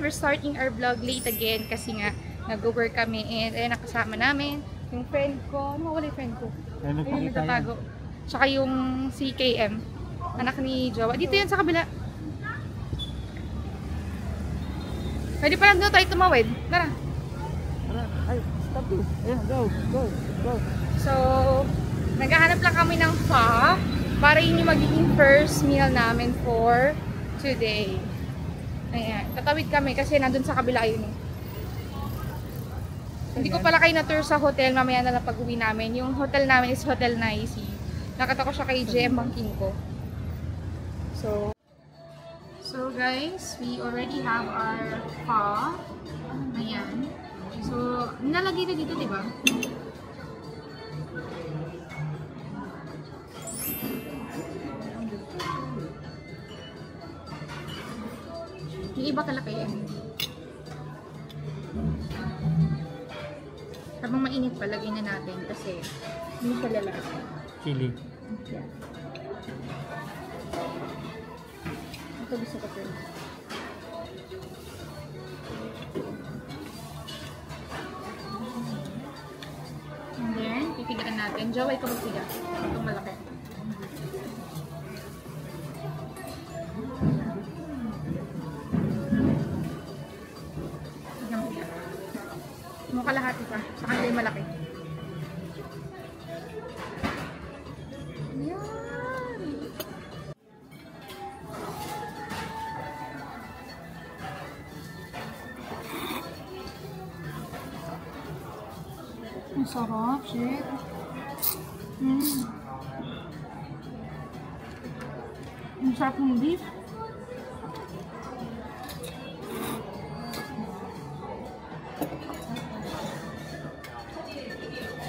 we're starting our vlog late again kasi nga nag-work kami and ayun nakasama namin yung friend ko. Ano wala yung friend ko? Ayun nagtatago. Tsaka yung si KM, anak ni Jowa. Dito yan sa kabila. Pwede pa lang doon tayo tumawid. Tara. Ay, stop this. Ayan, go. So, naghahanap lang kami ng pho para yun yung magiging first meal namin for today. Ayan, tatawid kami kasi nandun sa kabila yun eh. Hindi ko pala kayo na-tour sa hotel, mamaya na lang pag-uwi namin. Yung hotel namin is Hotel Nicey. Nakita ko siya kay JM Banking ko. So guys, we already have our pho. Ayan. So, nalagay na dito, diba? Yung iba talaga yan. Habang mainit pa, lagay na natin kasi hindi siya lalaki. Chili. Yeah. Ito gusto ko ito. And then, pipigaan natin. Jowa, ikaw magpiga. Itong malaki. Kalahati pa. Sa kanila yung malaki. Yan. Ang sarap, shit. Ang sarap ng beef.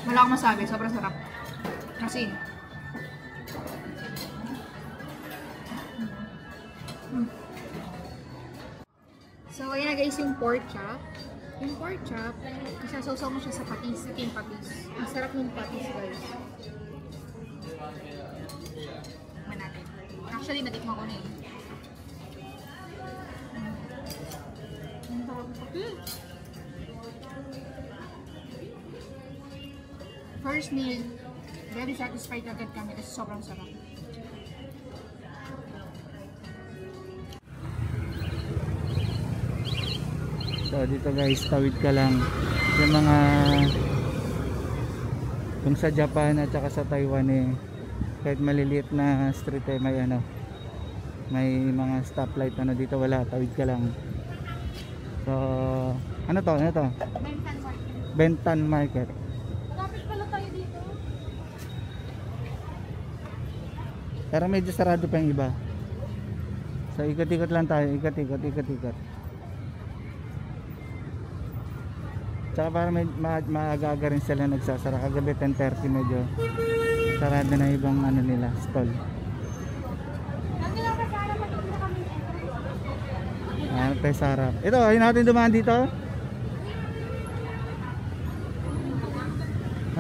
Wala akong masabi, sobrang sarap. Asin. So, ayan na guys yung pork chop. Yung pork chop, isasawsaw mo siya sa patis, chicken patis. Ang sarap ng patis guys. Tikman natin. Actually, natikman ko na eh. Ang sarap ng patis. First meal, very satisfied agad kami kasi sobrang sarap. So dito guys, tawid ka lang. Yung mga kung sa Japan at saka sa Taiwan eh, kahit maliliit na street eh, may ano, may mga stoplight ano, dito wala, tawid ka lang. So ano to? Bentan Market. Pero medyo sarado pa yung iba. So ikot-ikot lang tayo, ikot-ikot. Tsaka para maaga rin sila nagsasara. Kagabi 10:30 medyo sarado na ibang ano nila, stall. Ano tayo sa harap. Ito, ayun natin dumaan dito.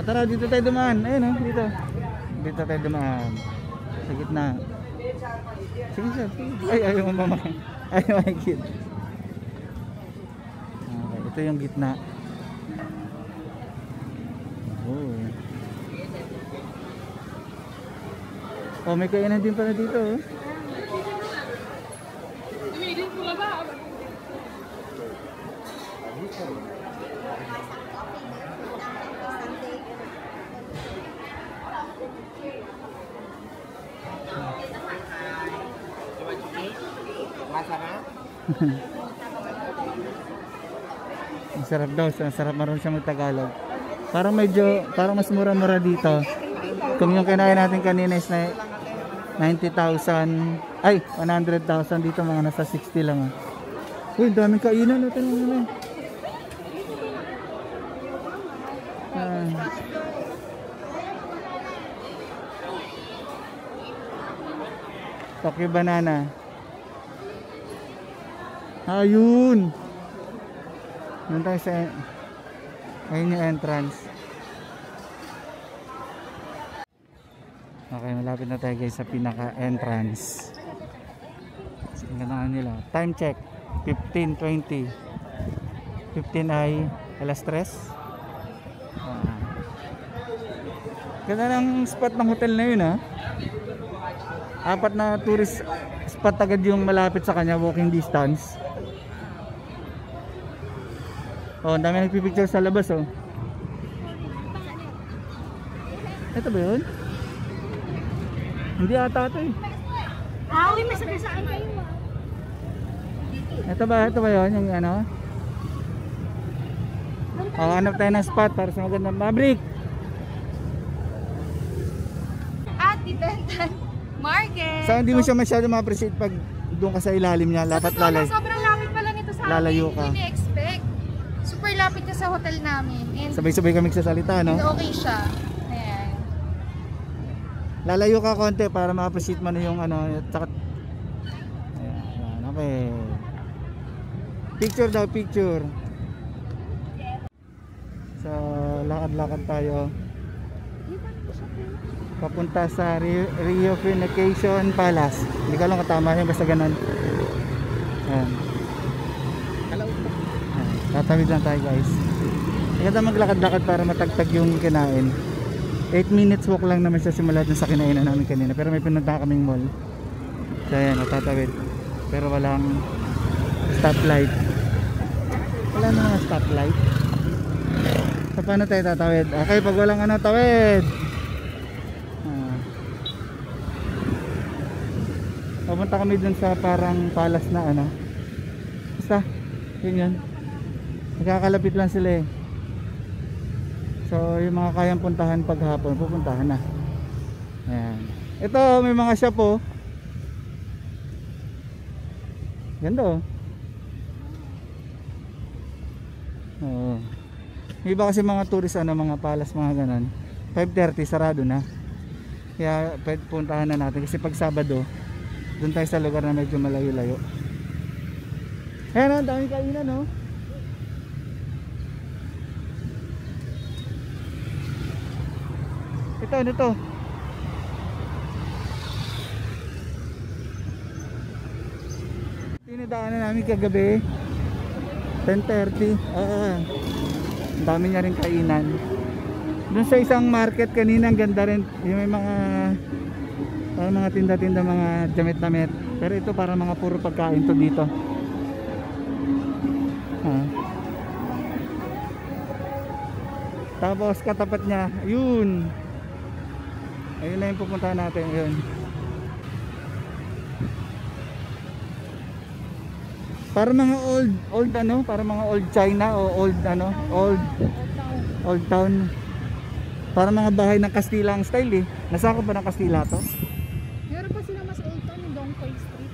Tara, dito tayo dumaan. Ayun dito. Dito tayo dumaan. Sa gitna. Sige sir. Ay, ayaw mo mama. Ayaw makikit. Okay, ito yung gitna. Oh, may kainan din pala dito. Ang sarap daw, sarap marunong siya mag-Tagalog. Parang mas mura-mura dito. Kung yung kinain natin kanina is na 90,000, ay 100,000, dito mga nasa 60 lang. Uy, daming kainan natin naman. Tokyo banana. Ayun. Doon tayo sa, ayun yung entrance. Okay, malapit na tayo guys sa pinaka entrance. Tingnan nila. Time check. 15, 20. 15 ay alas 3. Ganda ng spot ng hotel na yun, ha. 4 na tourist spot agad yung malapit sa kanya, walking distance. Oh, ang dami nagpipicture sa labas, oh. Ito ba yun? Hindi ata ito, eh. Uy, may sagasaan kayo, Ito ba yun? Yung ano? Oh, hanap tayo ng spot para sa magandang Maverick. At Dental Market. So hindi mo siya masyado ma-appreciate pag doon ka sa ilalim niya, Sa lapat totoo lalay. lang, sobrang lapit pala nito sa amin. Lalayo ka. Hindi na-expect. Super lapit niya sa hotel namin. And Sabay-sabay kami nagsasalita, no? okay siya. Ayan. Lalayo ka konti para ma-appreciate mo na yung ano, tsaka ayan, okay. Picture daw, picture. So, lakad-lakad tayo. Papunta sa Reunification Palace. Hindi ko alam katama yun, basta ganun. Ayan. Tatawid lang tayo, guys. Maganda maglakad-lakad para matagtag yung kinain. 8 minutes walk lang naman siya simula dun sa kinainan namin kanina. Pero may pinunta kaming mall. So ayan, tatawid. Pero walang stoplight. Wala na mga stoplight. So paano tayo tatawid? Okay, pag walang ano, tawid. Pupunta kami dun sa parang palace na ano. Basta, yun. Nagkakalapit lang sila eh. So yung mga kayang puntahan pag hapon, pupuntahan na. Ayan. Ito, may mga shop oh. Ganda oh. Oo. May iba kasi mga tourist ano, mga palace, mga ganon. 5:30 sarado na. Kaya puntahan na natin kasi pag Sabado doon tayo sa lugar na medyo malayo-layo. Ayan, ang daming kainan no. Ito. Tinadaanan namin kagabi 10:30. Ang dami niya rin kainan. Doon sa isang market kanina, ang ganda rin. Yung may mga tinda-tinda, mga damit-damit. Pero ito para mga puro pagkain to dito. Tapos katapat niya, ayun na yung pupuntahan natin. Yun. Para mga old ano, para mga old China o old town. Para mga bahay ng Kastila ang style eh. Nasakop ba ng Kastila to? Meron pa sila mas old town, yung Dongkoy Street.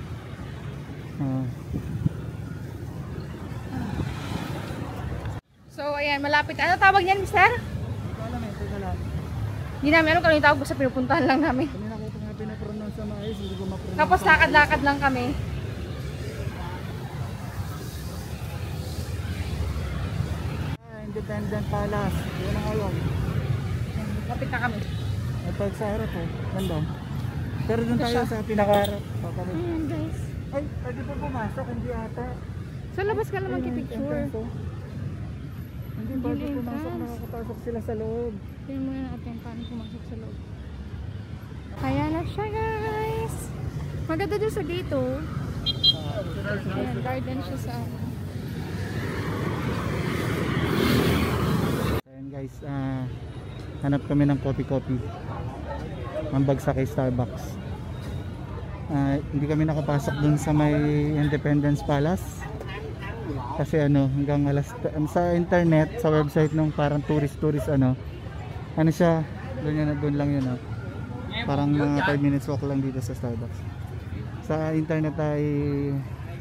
So ayan, malapit. Ano tawag niyan, mister? Teka lang. Hindi namin alam kung ano yung tawag, basta pinupuntahan lang namin. Kanina ko ito nga pinapronounce sa maayos, hindi ko ma-pronounce. Tapos lakad-lakad lang kami. Independent Palace. Yun ang ngayon. Lapit na kami. Ito sa harap oh. Ganda. Pero doon tayo sa pinakaharap. Ayan guys. Ay, pwede po pumasok, hindi ata. Sa labas ka naman kipicture. Hindi pwede pumasok, nakakapasok sila sa loob. Tingnan muna natin paano pumasok sa loob. Kaya na siya guys. Maganda doon sa gate oh. Ayan, garden siya sa ano. Ayan guys, hanap kami ng coffee. Mambagsak kay Starbucks. Hindi kami nakapasok dun sa may Independence Palace. Kasi ano, hanggang sa internet, sa website nung parang tourist ano siya, doon lang yun oh. Parang mga 5 minutes walk lang dito sa Starbucks. Sa internet ay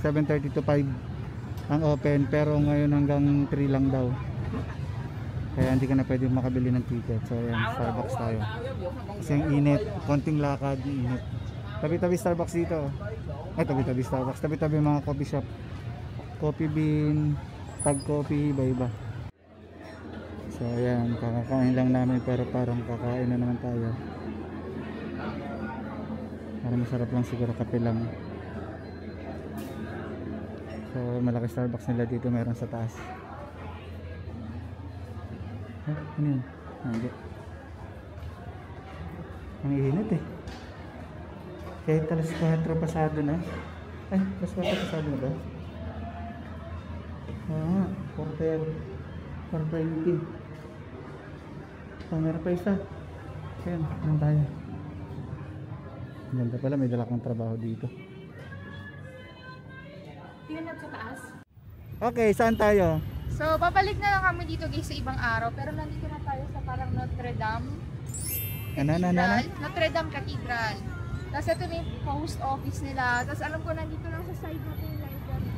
7:30 to 5 ang open, pero ngayon hanggang 3 lang daw. Kaya hindi ka na pwede makabili ng ticket. So ayan, Starbucks tayo. Kasi ang init, konting lakad, init. Tabi-tabi Starbucks dito. Tabi-tabi Starbucks, tabi-tabi mga coffee shop. Coffee Bean, Tag Coffee, iba-iba. So ayan, kakakain lang namin pero parang kakain na naman tayo. Parang masarap lang siguro, kape lang. So malaki Starbucks nila dito, meron sa taas. Ano yun? Hindi. Ang init eh. Kahit alas 4 pasado na. Ay, alas 4 pasado na ba? Ah, 4:20. Meron pa isa. Ayan, anong tayo? Ganda pala, may dala kong trabaho dito. Yun at sa taas. Okay, saan tayo? So, babalik na lang kami dito guys sa ibang araw. Pero nandito na tayo sa parang Notre Dame. Notre Dame Cathedral. Tapos ito na yung post office nila. Tapos alam ko nandito lang sa side natin yung library.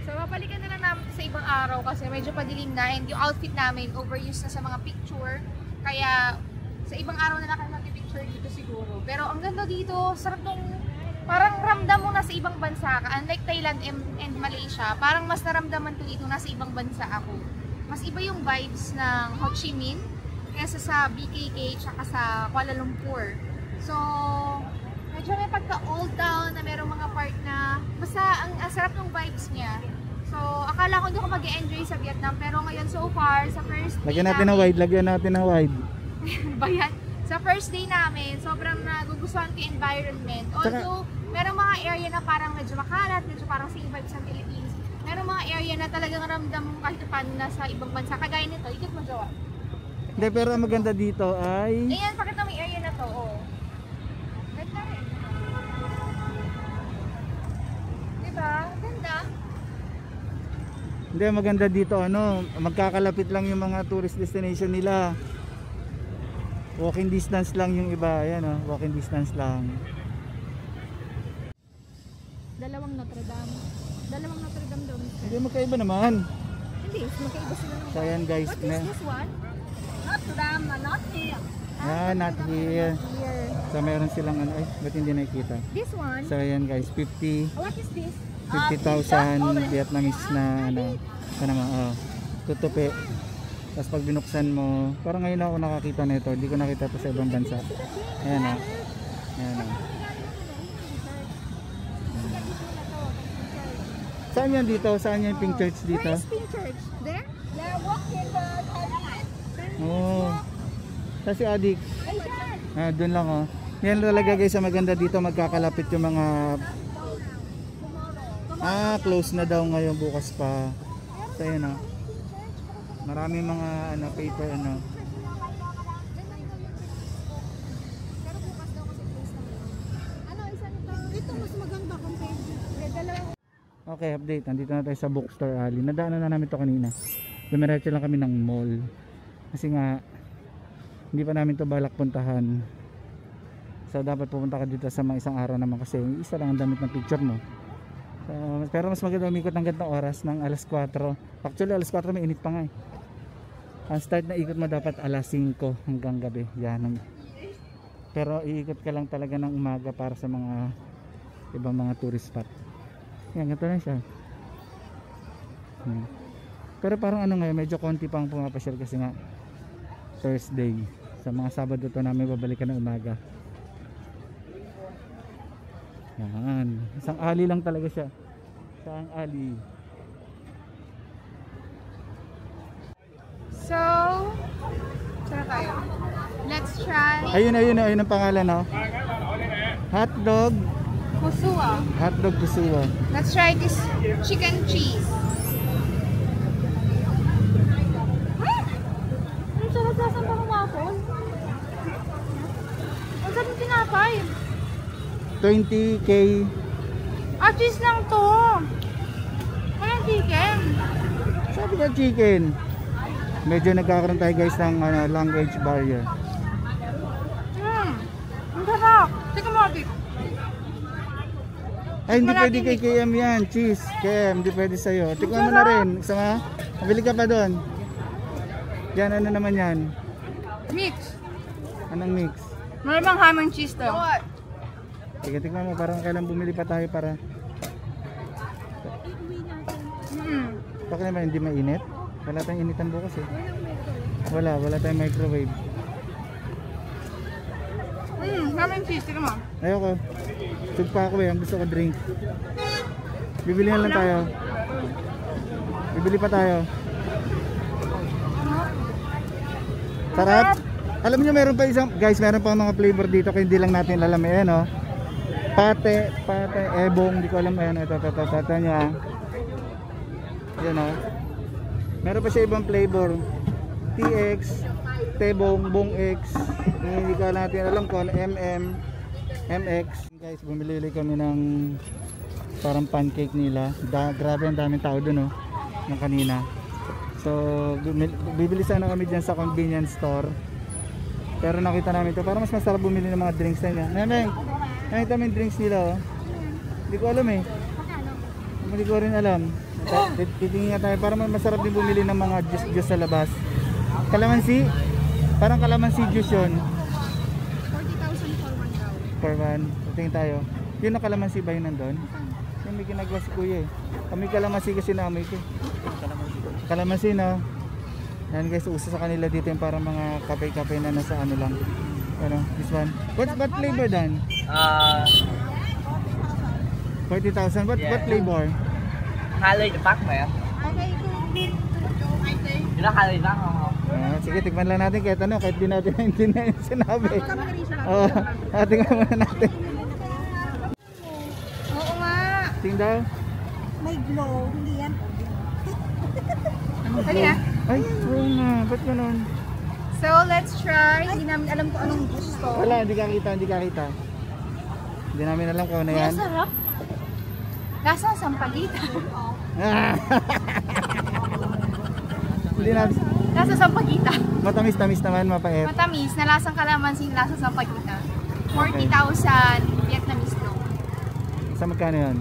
So, babalikan na lang namin sa ibang araw kasi medyo padilim na. And yung outfit namin overused na sa mga picture. Kaya, sa ibang araw na lang kayo mag-picture dito siguro. Pero ang ganda dito, sarap nung parang ramdam mo na sa ibang bansa ka. Unlike Thailand and Malaysia, parang mas naramdaman ko dito nasa ibang bansa ako. Mas iba yung vibes ng Ho Chi Minh kaysa sa BKK tsaka sa Kuala Lumpur. So, medyo may pagka-old town na merong mga part na basta ang sarap ng vibes niya. So, akala ko hindi ko mag-enjoy sa Vietnam pero ngayon so far, sa first day Lagyan natin ng wide. Bayan. Sa first day namin, sobrang nagugustuhan ko yung environment. Although, merong mga area na parang medyo makalat, medyo parang same vibes sa Philippines. Merong mga area na talagang ramdam mo kahit paano na sa ibang bansa. Kagaya nito, ikot mo jowa. Hindi, pero ang maganda dito ay... Ayan, pakita mo yung area na to. Oh. Ganda rin. Diba? Ganda. Hindi, maganda dito ano, magkakalapit lang yung mga tourist destination nila. Walking distance lang yung iba, ayan oh, walking distance lang. Dalawang Notre Dame daw. Hindi, magkaiba naman. Hindi, magkaiba sila ng... So ayan guys, What is this one? Notre Dame, not here. not here. Here. So meron silang ano, ay, ba't hindi nakikita? This one? So ayan guys, 50 What is this? 50,000 Vietnamese na ano, tutupi. Tapos pag binuksan mo, parang ngayon ako nakakita nito, hindi ko nakita to sa ibang bansa. Ayan o. Ayan o. Saan yan dito? Saan yan Pink Church dito? Where is Pink Church? There? They're walking the Oo. Kasi adik. Doon lang o. Yan talaga guys, ang maganda dito, magkakalapit yung mga... close na daw ngayon, bukas pa. So ayan o. Maraming mga ano, paper ano. Pero bukas daw kasi close na yun. Ano, isa nito? Ito mas maganda compared. Okay, update. Nandito na tayo sa Bookstore Alley. Nadaanan na namin to kanina. Dumiretso lang kami ng mall. Kasi nga, hindi pa namin to balak puntahan. So dapat pupunta ka dito sa mga isang araw naman kasi isa lang ang damit ng picture mo. Pero mas maganda umikot ng gantong oras ng alas 4. Actually alas 4 may init pa nga eh. Ang start na ikot mo dapat alas 5 hanggang gabi. Yan. Pero iikot ka lang talaga ng umaga para sa mga ibang mga tourist spot. Yan, ganito lang siya. Pero parang ano ngayon, medyo konti pang pumapasyal kasi nga Thursday. Sa mga Sabado to namin babalikan ng umaga. Yan. Isang alley lang talaga siya. Isang alley. So, saan tayo? Let's try Ayun ang pangalan no? Hotdog. Pusua. Hotdog Pusua. Let's try this chicken cheese. Ang sarap na saan pa kumapon? Ang sarap ng tinapay. 20k. Cheese lang to. Walang chicken. Sabi ka chicken. Medyo nagkakaroon tayo guys ng language barrier. Ang sarap. Tika mo, Ate. Ay, hindi pwede kay KM yan. Cheese. KM, hindi pwede sa'yo. Tikman mo na rin. Isa nga. Mabili ka pa doon. Yan, ano naman yan? Mix. Anong mix? Malamang ham and cheese to. Sige, tikman mo. Parang kailan bumili pa tayo para... Bakit naman hindi mainit? Wala tayong initan bukas eh. Wala tayong microwave. Ramen cheese, tignan mo. Ayoko. Sugpa ako eh, ang gusto ko drink. Bibili na lang tayo. Bibili pa tayo. Sarap. Alam niyo meron pa isang, guys, meron pa mga flavor dito kaya hindi lang natin alam eh, no? Pate, ebong, di ko alam ayan, ito niya. Yan o. Meron pa siya ibang flavor. TX, Tebong, Bong X. Hindi ko natin alam kung MX. Guys, bumili kami ng parang pancake nila. Grabe ang daming tao dun, oh, ng kanina. So, bibili sana kami dyan sa convenience store. Pero nakita namin ito, parang mas masarap bumili ng mga drinks nila. Neneng, nakita mo yung drinks nila, oh. Hindi ko alam eh. Hindi ko rin alam. Titingin nga tayo, parang masarap din bumili ng mga juice sa labas. Kalamansi, parang kalamansi juice yun. 40,000 for one daw. For one, tingin tayo. Yun na kalamansi ba yun nandun? Yung may ginagawa si kuya eh. Kami kalamansi kasi naamoy ko. Kalamansi na. Yan guys, uso sa kanila dito yung parang mga kape-kape na nasa ano lang. Ano, this one. What flavor dan? 40,000. What flavor? Halay the pack ba yan? Yun ang halay na ako. Sige, tikman lang natin kahit ano, kahit di natin naintindihan yung sinabi. Oo, tingnan muna natin. Oo nga. Tingnan daw. May glow, hindi yan. Dali na. Ay, oo nga, ba't ganun? So, let's try. Hindi namin alam kung anong gusto. Wala, hindi ka kita. Hindi namin alam kung ano yan. Sarap. Lasa ng sampagita. Hindi natin. Lasa ng sampagita. Matamis-tamis naman, mapait. Matamis, na lasang kalamansi, lasa ng sampagita. 40,000 Vietnamese dong. Sa magkano yun?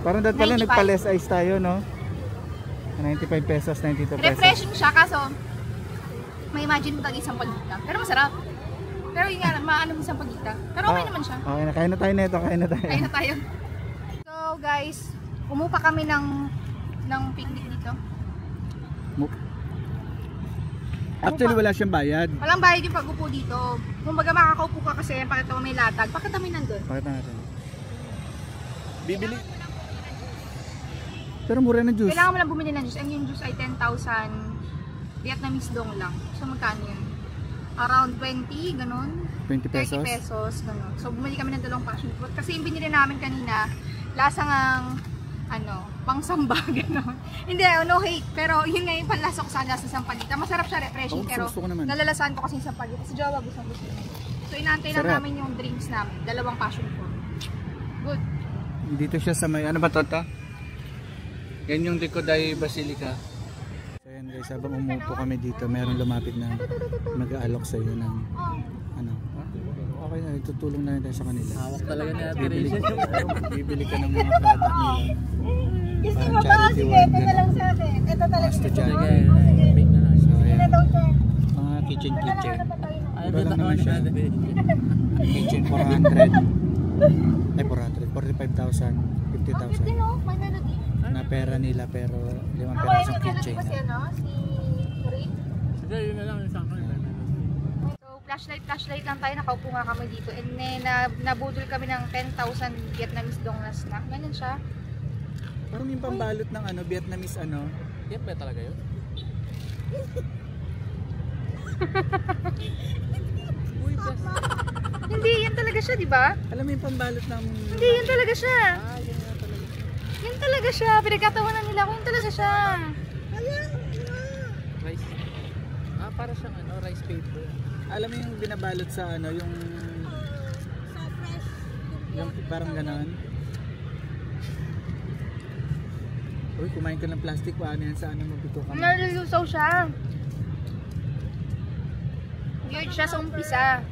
Parang dati pala 95. nagpa-less ice tayo, no? 95 pesos, 92 pesos. Refreshing siya, kaso may imagine mo tagi isang pagita. Pero masarap. Pero yun nga lang, maano mo isang pagita. Pero okay naman siya. Okay na, kain na tayo nito, kain na tayo. Kain na tayo. So guys, umupa kami ng picnic dito. Actually, wala siyang bayad. Walang bayad yung pag-upo dito. Kung baga makakaupo ka kasi, pakita mo may latag, pakita mo nandun. Pakita natin. Bibili. Pero mura na juice. Kailangan mo lang bumili ng juice. And yung juice ay 10,000 Vietnamese dong lang. So magkano yun? Around 20, ganun. 20 pesos? 30 pesos, ganun. So bumili kami ng dalawang passion fruit. Kasi yung binili namin kanina, lasang ang pangsamba, gano'n. Hindi, no hate. Pero yun nga yung panlasa ko sa lasa ng sampagita. Masarap siya, refreshing. Pero nalalasan ko kasi yung sampagita. Kasi Jawa gusto. So inaantay lang namin yung drinks namin. Dalawang passion fruit. Good. Dito siya sa may, ano ba to? Yan yung Decoday Basilica. So yan guys, habang umupo kami dito, meron lumapit na mag-aalok sa iyo ng okay na, itutulong na tayo sa kanila. Hawak talaga na Bibili ka ng mga product nila. Parang charity work din. Mga estudyante. So ayan, mga kitchen. Mura lang naman siya. Kitchen 400. Ay 400, 45,000, 50,000 na pera nila, pero 5 perasong kitchen. Sige, yun na lang yung sangkal. So flashlight lang tayo, nakaupo nga kami dito. And then nabudol kami ng 10,000 Vietnamese dong na snack. Ganyan siya. Parang yung pambalot ng Vietnamese Yan ba talaga yun? Uy, plus. Hindi, yan talaga siya, di ba? Alam mo yung pambalot ng... Hindi, yan talaga siya. Yan nga talaga. Yan talaga siya. Pinagkatawanan nila ako, yan talaga siya. Rice. Para siyang rice paper. Alam mo yung binabalot sa yung parang ganon. Uy, kumain ka ng plastic, paano yan sa mabuto ka? Nalulusaw siya. Weird siya sa umpisa.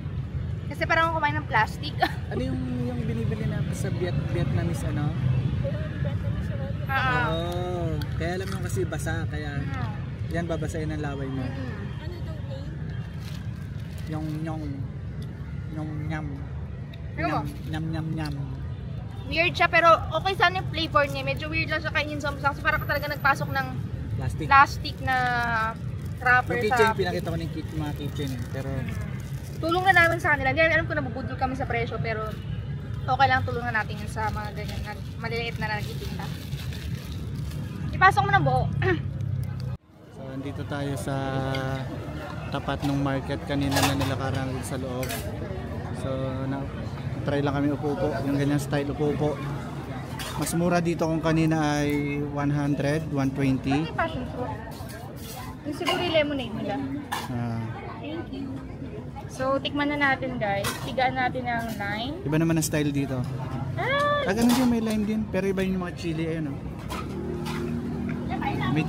Kasi parang kumain ng plastic. Ano yung binibili na sa Vietnamese Oo. Kaya alam mo kasi basa, kaya yan babasahin ng laway mo. Yung nyam. Nyam. Weird siya, pero okay sana yung flavor niya. Medyo weird lang siya kainin sa umpisa. Kasi parang talaga nagpasok ng plastic na wrapper yung kitchen, pinakita ko ng mga kitchen pero tulong na namin sa kanila. Hindi namin alam kung nabubudol kami sa presyo, pero okay lang, tulungan natin yun sa mga ganyan, maliliit na nagtitinda. Ipasok mo ng buo. So andito tayo sa tapat ng market kanina na nilakaran sa loob. So try lang kami upo-upo, yung ganyan style upo-upo. Mas mura dito kung kanina ay 100, 120. Ano yung passion fruit? Yung siguro yung lemonade nila. Thank you. So, tikman na natin guys. Tigaan natin ng lime. Iba naman ang style dito. Ganun din, may lime din. Pero iba yung mga chili, ayun oh. May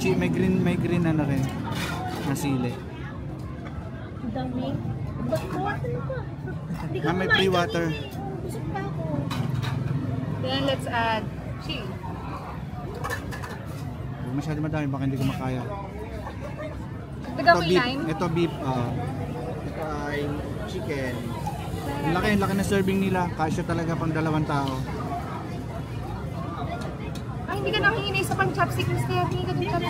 green na rin. Na sili. Dami. Bakit ano pa? Hindi ka May free water. Busog pa ako. Then, let's add chili. Masyado madami, baka hindi ko makaya. Tiga mo yung lime. Ito beef, ito ay chicken. Ang laki na serving nila. Kasya talaga pang 2 tao. Ay, hindi ka nanghingi sa pang chopstick, Mr. Hindi ka dun kami.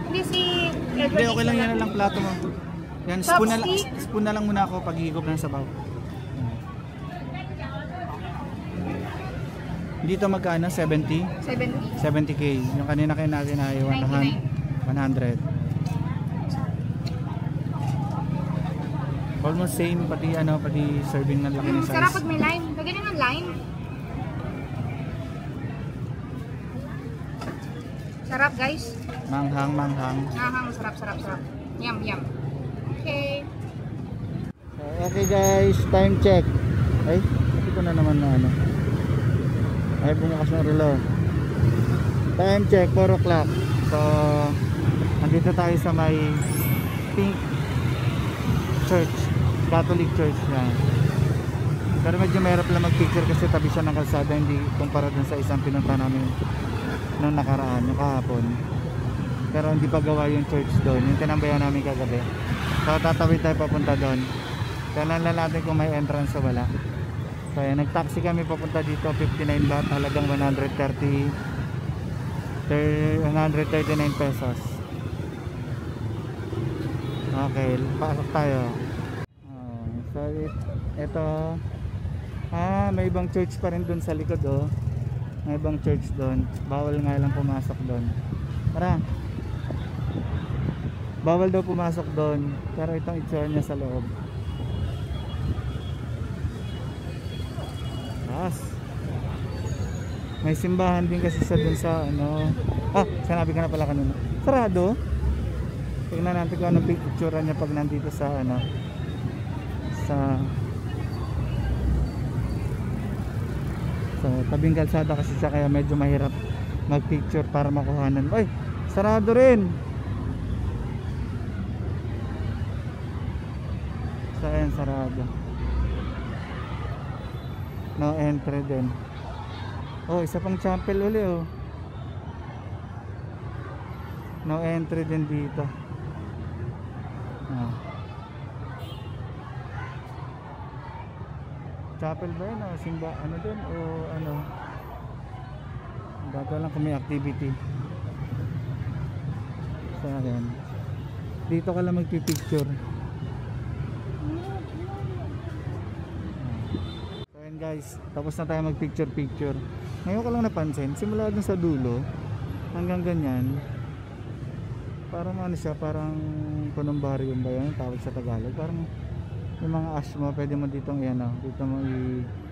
Hindi si Edward. Hindi, okay lang yan na lang plato mo. Yan, Chopstick. spoon na lang muna ako pag higop ng sabaw. Dito magkano? 70? 70. 70k. Yung kanina kayo natin ay 100. Almost same, pati serving ng laki ng size. Sarap pag may lime. Kagano ng lime. Sarap guys. Manghang. Sarap. Yum. Okay. Okay guys, time check. Ay, hindi ko na naman na ano. Ay, bumukas ng relo. Time check, 4 o'clock. So, andito tayo sa may Pink Church, Catholic Church na. Pero medyo mahirap lang mag-picture kasi tabi siya ng kalsada, hindi kumpara dun sa isang pinunta namin nung nakaraan, yung kahapon. Pero hindi pa gawa yung church doon, yung tinambayan namin kagabi. So tatawid tayo papunta doon. Kailan lang natin kung may entrance o wala. So ayan, nag-taxi kami papunta dito, 59 baht, halagang 139 pesos. Okay, pasok tayo. So ito, may ibang church pa rin doon sa likod oh. May ibang church doon. Bawal nga lang pumasok doon. Tara. Bawal daw pumasok doon. Pero itong itsura niya sa loob. Yes. May simbahan din kasi sa doon sa ano. Sinabi ka na pala kanina. Sarado. Tingnan natin kung anong picture niya pag nandito sa ano. So tabing kalsada kasi siya, kaya medyo mahirap mag-picture para makuhanan. Ay, sarado rin. So ayan, sarado. No entry din. Oh, isa pang chapel uli oh. No entry din dito. Chapel ba yun o simba ano din o ano, bago lang kung may activity. So ayan, dito ka lang magpipicture. So ayan guys, tapos na tayo magpicture. Ngayon ko lang napansin, simula dun sa dulo hanggang ganyan, parang ano siya, parang columbarium ba yun tawag sa Tagalog, parang yung mga ash mo, pwede mo ditong dito mo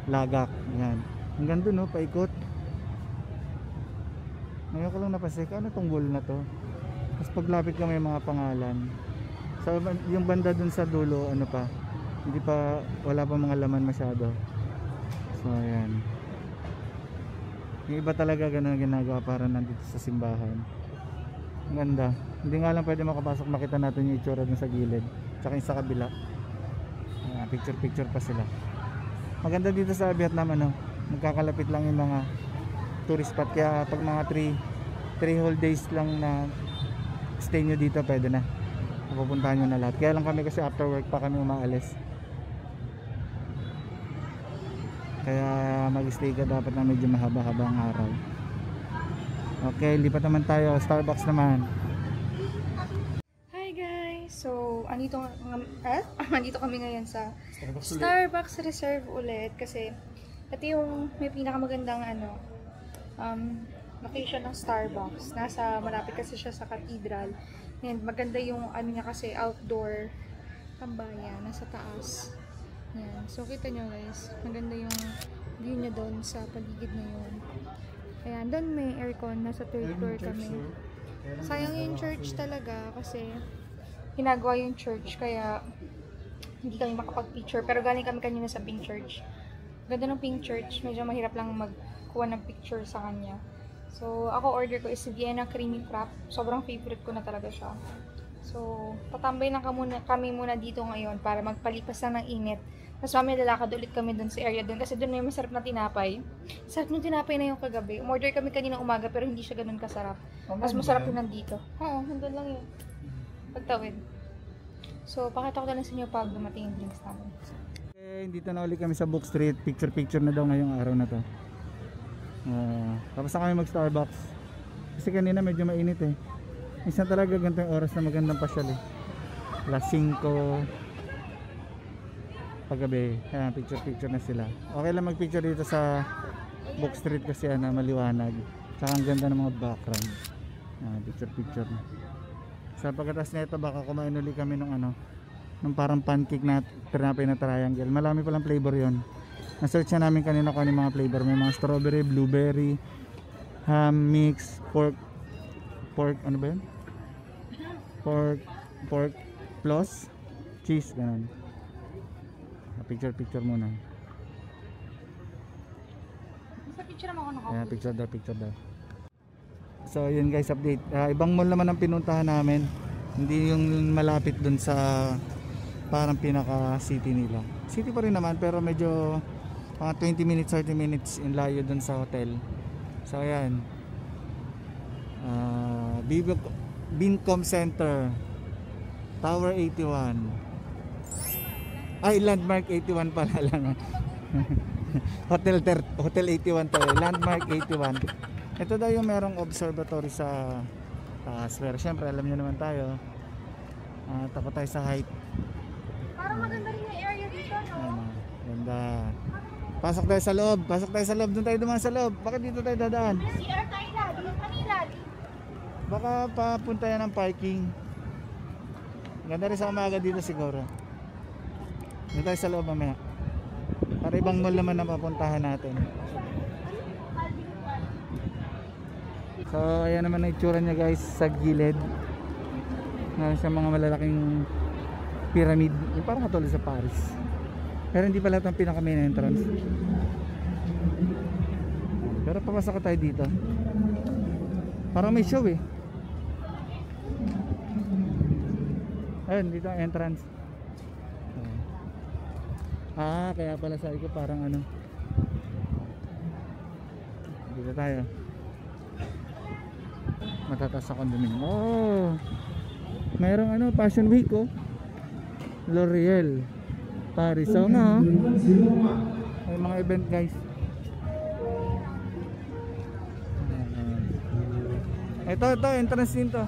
ilagak, yan. Hanggang doon paikot. Ngayon ko lang napansin, ano tong wall na to? Tapos paglapit ka may mga pangalan. So yung banda doon sa dulo, ano pa, hindi pa, wala pa mga laman masyado. So ayan. Yung iba talaga ganun ginagawa para nandito sa simbahan. Ang ganda. Hindi nga lang pwede makapasok, makita natin yung itsura dun sa gilid, tsaka yung sa kabila. Picture pa sila. Maganda dito sa Vietnam, magkakalapit lang yung mga tourist spot, kaya pag mga 3 whole days lang na stay nyo dito, pwede na pupuntahan nyo na lahat. Kaya lang kami kasi after work pa kami umaalis, kaya mag-stay ka dapat na medyo mahaba-haba ang araw. Okay, lipat naman tayo. Starbucks naman. Hi guys! So, andito kami ngayon sa Starbucks Reserve ulit kasi ito yung may pinakamagandang location ng Starbucks. Malapit kasi siya sa Cathedral. And maganda yung niya kasi outdoor tambayan, nasa taas. Yan. So kita nyo guys, maganda yung view niya doon sa paligid na yun. Ayan, doon may aircon, nasa third floor kami. Sayang yung church talaga kasi ginagawa yung church kaya hindi kami makapag-picture. Pero galing kami kanina sa Pink Church. Ganda ng Pink Church, medyo mahirap lang magkuha ng picture sa kanya. So ako order ko is Vienna Creamy Frap. Sobrang favorite ko na talaga siya. So patambay lang kami muna dito ngayon para magpalipas na ng init. Tapos mamaya lalakad ulit kami dun sa area dun kasi dun may masarap na tinapay. Sarap ng tinapay na yung kagabi. Umorder kami kanina umaga pero hindi siya ganun kasarap. Mas masarap yun nandito. Oo, nandun lang yun. Pagtawid. So pakita ko na lang sa inyo pag dumating yung drinks namin. Okay, dito na ulit kami sa Book Street. Picture na daw ngayong araw na to. Tapos na kami mag Starbucks. Kasi kanina medyo mainit eh. Minsan talaga ganito yung oras na magandang pasyal eh. Alas 5 paggabi. Ayan, picture na sila. Okay lang mag-picture dito sa Book Street kasi maliwanag. Tsaka ang ganda ng mga background. Picture na. Sa pagkatas nito baka kumain ulit kami ng ng parang pancake na tinapay na triangle. Marami palang flavor yon. Na-search na namin kanina kung ano yung mga flavor. May mga strawberry, blueberry, ham mix, pork, ano ba yun? Pork plus cheese, ganun. Picture muna. Sa picture mo ako nakakuha. Ayan, picture daw. So yun guys, update. Ibang mall naman ang pinuntahan namin. Hindi yung malapit dun sa parang pinaka city nila. City pa rin naman pero medyo 20 minutes, 30 minutes in layo dun sa hotel. So ayan. Bincom Center, Tower 81. Ay, Landmark 81 pala lang. Hotel 81 to. Landmark 81. Ito daw yung merong observatory sa taas. Pero syempre alam nyo naman tayo. Takot tayo sa height. Parang maganda rin yung area dito, no? Ganda. Pasok tayo sa loob. Doon tayo dumaan sa loob. Bakit dito tayo dadaan? CR tayo na. Dito kanila. Baka papunta yan ng parking. Ganda rin sa umaga dito siguro. Doon tayo sa loob mamaya. Para ibang mall naman na papuntahan natin. So ayan naman ang itsura niya guys sa gilid. Meron siya mga malalaking pyramid. Yung parang katulad sa Paris. Pero hindi pala itong pinaka main entrance. Pero papasok tayo dito. Parang may show eh. Ayun, dito ang entrance. Kaya pala sabi ko parang dito tayo. Matatas sa condominium. Oh, merong Fashion Week oh. L'Oreal Paris. So nga may mga event guys. Ito entrance din to.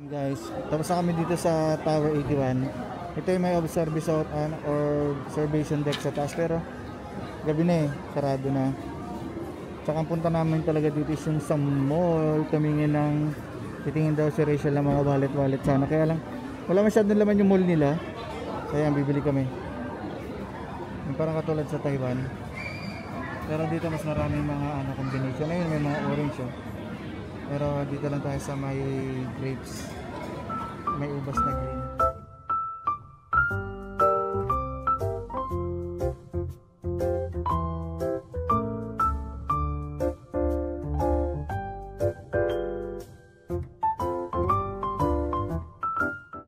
Guys, tapos na kami dito sa Tower 81. Ito yung may observation deck sa taas pero gabi na eh, sarado na. Tsaka ang punta namin talaga dito is yung sa mall, tumingin ng titingin daw si Rachel ng mga wallet sana, kaya lang wala masyadong laman yung mall nila, kaya bibili kami. Yung parang katulad sa Taiwan, pero dito mas maraming mga combination. Ayun, may mga orange oh. Pero dito lang tayo sa may grapes, may ubas na green.